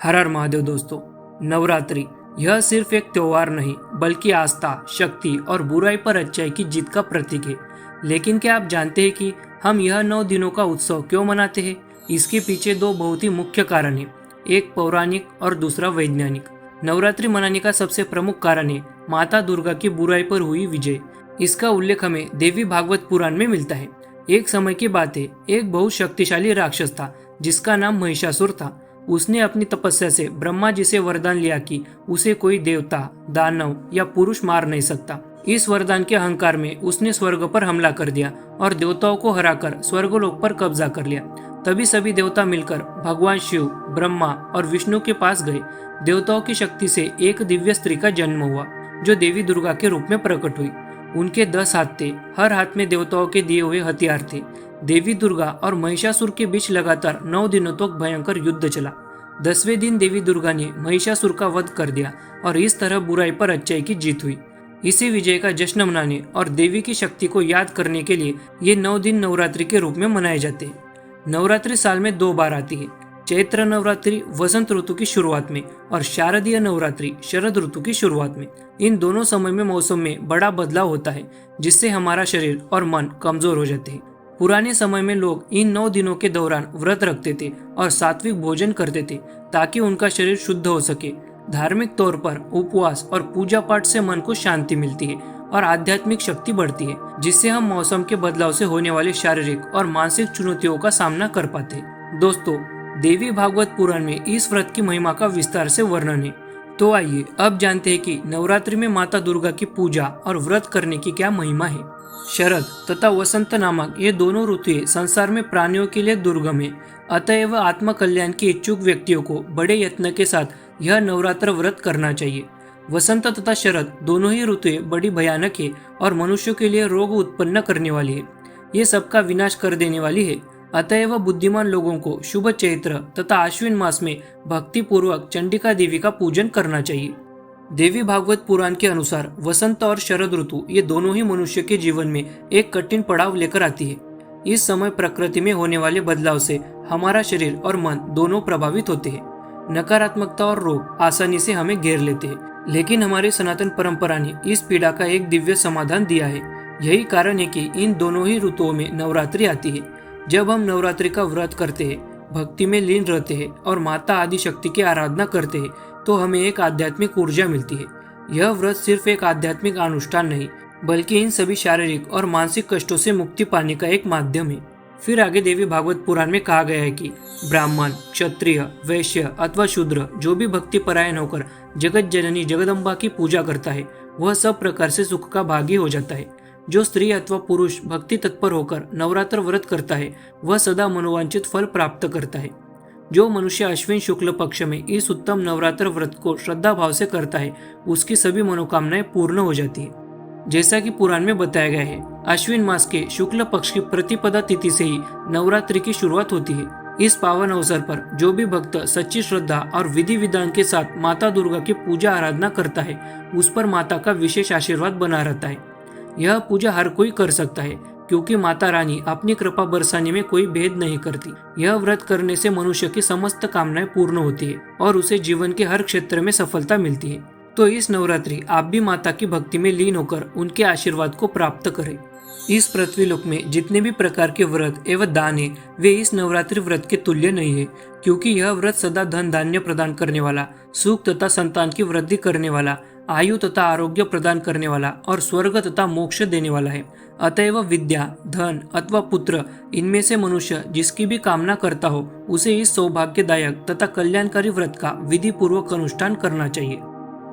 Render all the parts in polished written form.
हर हर महादेव दोस्तों। नवरात्रि यह सिर्फ एक त्योहार नहीं बल्कि आस्था, शक्ति और बुराई पर अच्छाई की जीत का प्रतीक है। लेकिन क्या आप जानते हैं कि हम यह 9 दिनों का उत्सव क्यों मनाते हैं? इसके पीछे दो बहुत ही मुख्य कारण हैं, एक पौराणिक और दूसरा वैज्ञानिक। नवरात्रि मनाने का सबसे प्रमुख कारण है माता दुर्गा की बुराई पर हुई विजय। इसका उल्लेख हमें देवी भागवत पुराण में मिलता है। एक समय की बात है, एक बहुत शक्तिशाली राक्षस था जिसका नाम महिषासुर था। उसने अपनी तपस्या से ब्रह्मा जी से वरदान लिया कि उसे कोई देवता, दानव या पुरुष मार नहीं सकता। इस वरदान के अहंकार में उसने स्वर्ग पर हमला कर दिया और देवताओं को हराकर स्वर्गलोक पर कब्जा कर लिया। तभी सभी देवता मिलकर भगवान शिव, ब्रह्मा और विष्णु के पास गए। देवताओं की शक्ति से एक दिव्य स्त्री का जन्म हुआ जो देवी दुर्गा के रूप में प्रकट हुई। उनके 10 हाथ थे, हर हाथ में देवताओं के दिए हुए हथियार थे। देवी दुर्गा और महिषासुर के बीच लगातार 9 दिनों तक भयंकर युद्ध चला। 10वें दिन देवी दुर्गा ने महिषासुर का वध कर दिया और इस तरह बुराई पर अच्छाई की जीत हुई। इसी विजय का जश्न मनाने और देवी की शक्ति को याद करने के लिए ये 9 दिन नवरात्रि के रूप में मनाए जाते हैं। नवरात्रि साल में 2 बार आती है, चैत्र नवरात्रि वसंत ऋतु की शुरुआत में और शारदीय नवरात्रि शरद ऋतु की शुरुआत में। इन दोनों समय में मौसम में बड़ा बदलाव होता है जिससे हमारा शरीर और मन कमजोर हो जाते हैं। पुराने समय में लोग इन 9 दिनों के दौरान व्रत रखते थे और सात्विक भोजन करते थे ताकि उनका शरीर शुद्ध हो सके। धार्मिक तौर पर उपवास और पूजा पाठ से मन को शांति मिलती है और आध्यात्मिक शक्ति बढ़ती है, जिससे हम मौसम के बदलाव से होने वाली शारीरिक और मानसिक चुनौतियों का सामना कर पाते हैं। दोस्तों, देवी भागवत पुराण में इस व्रत की महिमा का विस्तार से वर्णन है। तो आइए अब जानते हैं कि नवरात्रि में माता दुर्गा की पूजा और व्रत करने की क्या महिमा है। शरद तथा वसंत नामक ये दोनों ऋतुएं संसार में प्राणियों के लिए दुर्गम है। अतएव आत्म कल्याण के इच्छुक व्यक्तियों को बड़े यत्न के साथ यह नवरात्र व्रत करना चाहिए। वसंत तथा शरद दोनों ही ऋतुएं बड़ी भयानक है और मनुष्यों के लिए रोग उत्पन्न करने वाली है। ये सबका विनाश कर देने वाली है। अतएव बुद्धिमान लोगों को शुभ चैत्र तथा आश्विन मास में भक्ति पूर्वक चंडिका देवी का पूजन करना चाहिए। देवी भागवत पुराण के अनुसार वसंत और शरद ऋतु ये दोनों ही मनुष्य के जीवन में एक कठिन पड़ाव लेकर आती है। इस समय प्रकृति में होने वाले बदलाव से हमारा शरीर और मन दोनों प्रभावित होते हैं। नकारात्मकता और रोग आसानी से हमें घेर लेते हैं, लेकिन हमारी सनातन परंपरा ने इस पीड़ा का एक दिव्य समाधान दिया है। यही कारण है कि इन दोनों ही ऋतुओं में नवरात्रि आती है। जब हम नवरात्रि का व्रत करते हैं, भक्ति में लीन रहते हैं और माता आदि शक्ति की आराधना करते हैं तो हमें एक आध्यात्मिक ऊर्जा मिलती है। यह व्रत सिर्फ एक आध्यात्मिक अनुष्ठान नहीं बल्कि इन सभी शारीरिक और मानसिक कष्टों से मुक्ति पाने का एक माध्यम है। फिर आगे देवी भागवत पुराण में कहा गया है कि ब्राह्मण, क्षत्रिय, वैश्य अथवा शूद्र जो भी भक्ति परायण होकर जगत जननी जगदम्बा की पूजा करता है वह सब प्रकार से सुख का भागी हो जाता है। जो स्त्री अथवा पुरुष भक्ति तत्पर होकर नवरात्र व्रत करता है वह सदा मनोवांछित फल प्राप्त करता है। जो मनुष्य अश्विन शुक्ल पक्ष में इस उत्तम नवरात्र व्रत को श्रद्धा भाव से करता है उसकी सभी मनोकामनाएं पूर्ण हो जाती है। जैसा कि पुराण में बताया गया है, अश्विन मास के शुक्ल पक्ष की प्रतिपदा तिथि से ही नवरात्रि की शुरुआत होती है। इस पावन अवसर पर जो भी भक्त सच्ची श्रद्धा और विधि विधान के साथ माता दुर्गा की पूजा आराधना करता है उस पर माता का विशेष आशीर्वाद बना रहता है। यह पूजा हर कोई कर सकता है क्योंकि माता रानी अपनी कृपा बरसाने में कोई भेद नहीं करती। यह व्रत करने से मनुष्य की समस्त कामनाएं पूर्ण होती है और उसे जीवन के हर क्षेत्र में सफलता मिलती है। तो इस नवरात्रि आप भी माता की भक्ति में लीन होकर उनके आशीर्वाद को प्राप्त करें। इस पृथ्वी लोक में जितने भी प्रकार के व्रत एवं दान है वे इस नवरात्रि व्रत के तुल्य नहीं है, क्योंकि यह व्रत सदा धन धान्य प्रदान करने वाला, सुख तथा संतान की वृद्धि करने वाला, आयु तथा आरोग्य प्रदान करने वाला और स्वर्ग तथा मोक्ष देने वाला है। अतएव विद्या, धन अथवा पुत्र इनमें से मनुष्य जिसकी भी कामना करता हो उसे इस सौभाग्यदायक तथा कल्याणकारी व्रत का विधि पूर्वक अनुष्ठान करना चाहिए।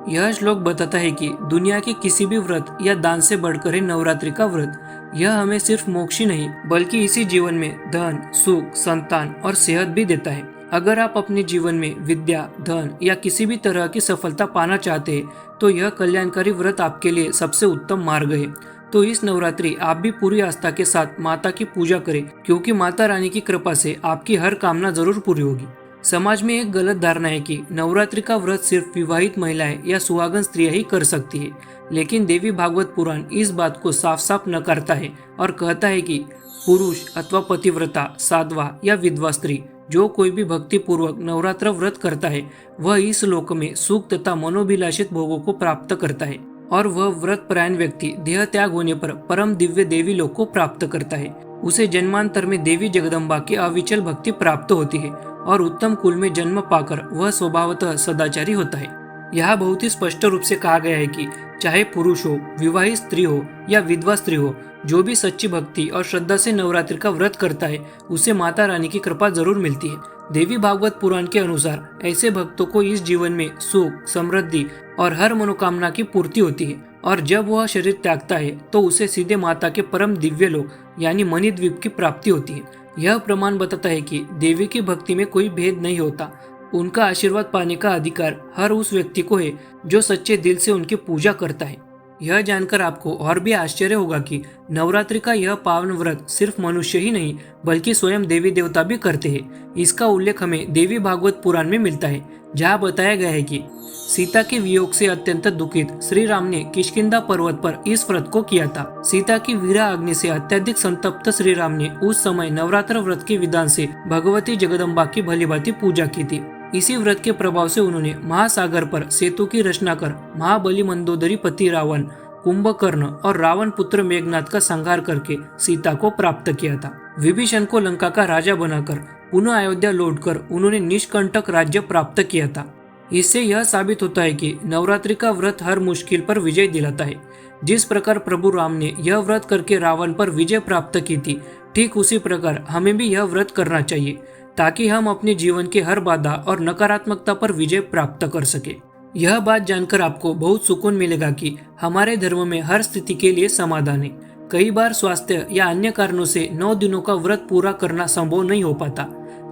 यह श्लोक बताता है कि दुनिया के किसी भी व्रत या दान से बढ़कर है नवरात्रि का व्रत। यह हमें सिर्फ मोक्ष ही नहीं बल्कि इसी जीवन में धन, सुख, संतान और सेहत भी देता है। अगर आप अपने जीवन में विद्या, धन या किसी भी तरह की सफलता पाना चाहते हैं तो यह कल्याणकारी व्रत आपके लिए सबसे उत्तम मार्ग है। तो इस नवरात्रि आप भी पूरी आस्था के साथ माता की पूजा करें, क्योंकि माता रानी की कृपा से आपकी हर कामना जरूर पूरी होगी। समाज में एक गलत धारणा है कि नवरात्रि का व्रत सिर्फ विवाहित महिलाएं या सुहागन स्त्रियां ही कर सकती है, लेकिन देवी भागवत पुराण इस बात को साफ साफ नकारता है और कहता है कि पुरुष अथवा पतिव्रता, साधवा या विधवा स्त्री जो कोई भी भक्ति पूर्वक नवरात्र व्रत करता है वह इस लोक में सुख तथा मनोभिलाषित भोगों को प्राप्त करता है और वह व्रत परायण व्यक्ति देह त्याग होने पर परम दिव्य देवी लोक को प्राप्त करता है। उसे जन्मांतर में देवी जगदम्बा की अविचल भक्ति प्राप्त होती है और उत्तम कुल में जन्म पाकर वह स्वभावतः सदाचारी होता है। यह बहुत ही स्पष्ट रूप से कहा गया है कि चाहे पुरुष हो, विवाहित स्त्री हो या विधवा स्त्री हो, जो भी सच्ची भक्ति और श्रद्धा से नवरात्रि का व्रत करता है उसे माता रानी की कृपा जरूर मिलती है। देवी भागवत पुराण के अनुसार ऐसे भक्तों को इस जीवन में सुख, समृद्धि और हर मनोकामना की पूर्ति होती है और जब वह शरीर त्यागता है तो उसे सीधे माता के परम दिव्य लोक यानी मणिद्वीप की प्राप्ति होती है। यह प्रमाण बताता है कि देवी की भक्ति में कोई भेद नहीं होता। उनका आशीर्वाद पाने का अधिकार हर उस व्यक्ति को है जो सच्चे दिल से उनकी पूजा करता है। यह जानकर आपको और भी आश्चर्य होगा कि नवरात्रि का यह पावन व्रत सिर्फ मनुष्य ही नहीं बल्कि स्वयं देवी देवता भी करते हैं। इसका उल्लेख हमें देवी भागवत पुराण में मिलता है, जहाँ बताया गया है कि सीता के वियोग से अत्यंत दुखित श्री राम ने किष्किंधा पर्वत पर इस व्रत को किया था। सीता की वीरा अग्नि से अत्यधिक संतप्त श्री राम ने उस समय नवरात्र व्रत के विधान से भगवती जगदम्बा की भलीभांति पूजा की थी। इसी व्रत के प्रभाव से उन्होंने महासागर पर सेतु की रचना कर महाबली मंदोदरी पति रावण, कुंभकर्ण और रावण पुत्र मेघनाथ का संहार करके सीता को प्राप्त किया था। विभीषण को लंका का राजा बनाकर पुनः अयोध्या लौटकर उन्होंने निष्कंटक राज्य प्राप्त किया था। इससे यह साबित होता है कि नवरात्रि का व्रत हर मुश्किल पर विजय दिलाता है। जिस प्रकार प्रभु राम ने यह व्रत करके रावण पर विजय प्राप्त की थी, ठीक उसी प्रकार हमें भी यह व्रत करना चाहिए ताकि हम अपने जीवन के हर बाधा और नकारात्मकता पर विजय प्राप्त कर सके। यह बात जानकर आपको बहुत सुकून मिलेगा कि हमारे धर्म में हर स्थिति के लिए समाधान है। कई बार स्वास्थ्य या अन्य कारणों से 9 दिनों का व्रत पूरा करना संभव नहीं हो पाता,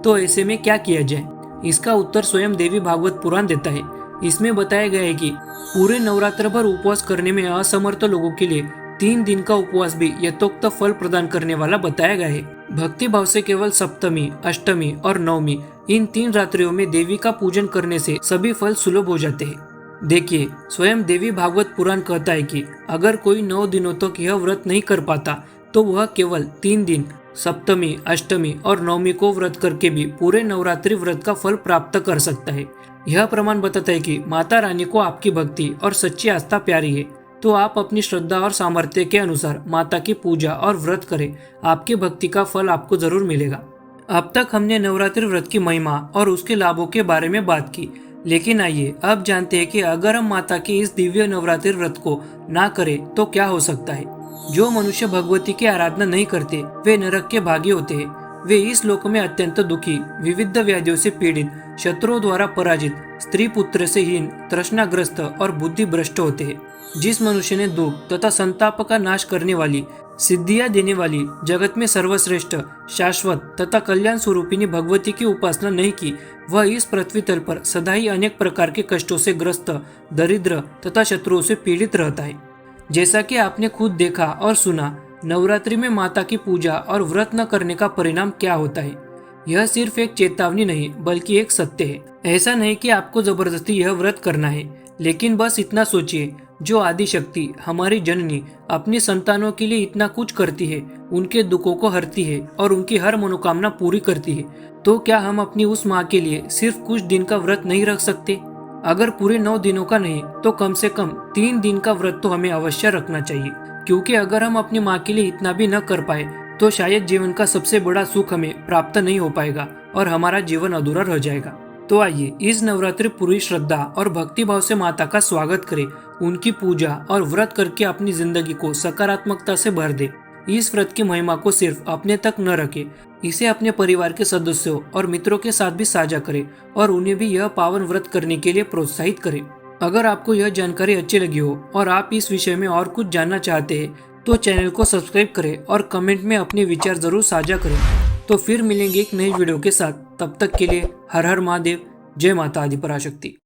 तो ऐसे में क्या किया जाए? इसका उत्तर स्वयं देवी भागवत पुराण देता है। इसमें बताया गया है कि पूरे नवरात्र भर उपवास करने में असमर्थ लोगों के लिए 3 दिन का उपवास भी यथोक्त फल प्रदान करने वाला बताया गया है। भक्ति भाव से केवल सप्तमी, अष्टमी और नवमी इन 3 रात्रियों में देवी का पूजन करने से सभी फल सुलभ हो जाते हैं। देखिए, स्वयं देवी भागवत पुराण कहता है कि अगर कोई 9 दिनों तक यह व्रत नहीं कर पाता तो वह केवल 3 दिन सप्तमी, अष्टमी और नवमी को व्रत करके भी पूरे नवरात्रि व्रत का फल प्राप्त कर सकता है। यह प्रमाण बताता है कि माता रानी को आपकी भक्ति और सच्ची आस्था प्यारी है, तो आप अपनी श्रद्धा और सामर्थ्य के अनुसार माता की पूजा और व्रत करें। आपकी भक्ति का फल आपको जरूर मिलेगा। अब तक हमने नवरात्रि व्रत की महिमा और उसके लाभों के बारे में बात की, लेकिन आइए अब जानते हैं कि अगर हम माता के इस दिव्य नवरात्रि व्रत को ना करें तो क्या हो सकता है। जो मनुष्य भगवती की आराधना नहीं करते वे नरक के भागी होते हैं। वे इस लोक में अत्यंत दुखी, विविध व्याधियों से पीड़ित, शत्रुओं द्वारा पराजित, स्त्री पुत्र से हीन, तृष्णाग्रस्त और बुद्धि भ्रष्ट होते हैं। जिस मनुष्य ने दुख तथा संताप का नाश करने वाली, सिद्धियां देने वाली, जगत में सर्वश्रेष्ठ, शाश्वत तथा कल्याण स्वरूपिणी भगवती की उपासना नहीं की, वह इस पृथ्वी तल पर सदा ही अनेक प्रकार के कष्टों से ग्रस्त, दरिद्र तथा शत्रुओं से पीड़ित रहता है। जैसा कि आपने खुद देखा और सुना, नवरात्रि में माता की पूजा और व्रत न करने का परिणाम क्या होता है। यह सिर्फ एक चेतावनी नहीं बल्कि एक सत्य है। ऐसा नहीं कि आपको जबरदस्ती यह व्रत करना है, लेकिन बस इतना सोचिए, जो आदि शक्ति हमारी जननी अपनी संतानों के लिए इतना कुछ करती है, उनके दुखों को हरती है और उनकी हर मनोकामना पूरी करती है, तो क्या हम अपनी उस माँ के लिए सिर्फ कुछ दिन का व्रत नहीं रख सकते? अगर पूरे 9 दिनों का नहीं तो कम से कम 3 दिन का व्रत तो हमें अवश्य रखना चाहिए, क्योंकि अगर हम अपनी माँ के लिए इतना भी न कर पाए तो शायद जीवन का सबसे बड़ा सुख हमें प्राप्त नहीं हो पाएगा और हमारा जीवन अधूरा रह जाएगा। तो आइए इस नवरात्रि पूरी श्रद्धा और भक्ति भाव से माता का स्वागत करें, उनकी पूजा और व्रत करके अपनी जिंदगी को सकारात्मकता से भर दे। इस व्रत की महिमा को सिर्फ अपने तक न रखें, इसे अपने परिवार के सदस्यों और मित्रों के साथ भी साझा करें और उन्हें भी यह पावन व्रत करने के लिए प्रोत्साहित करें। अगर आपको यह जानकारी अच्छी लगी हो और आप इस विषय में और कुछ जानना चाहते हैं तो चैनल को सब्सक्राइब करें और कमेंट में अपने विचार जरूर साझा करें। तो फिर मिलेंगे एक नई वीडियो के साथ, तब तक के लिए हर हर महादेव, जय माता आदि पराशक्ति।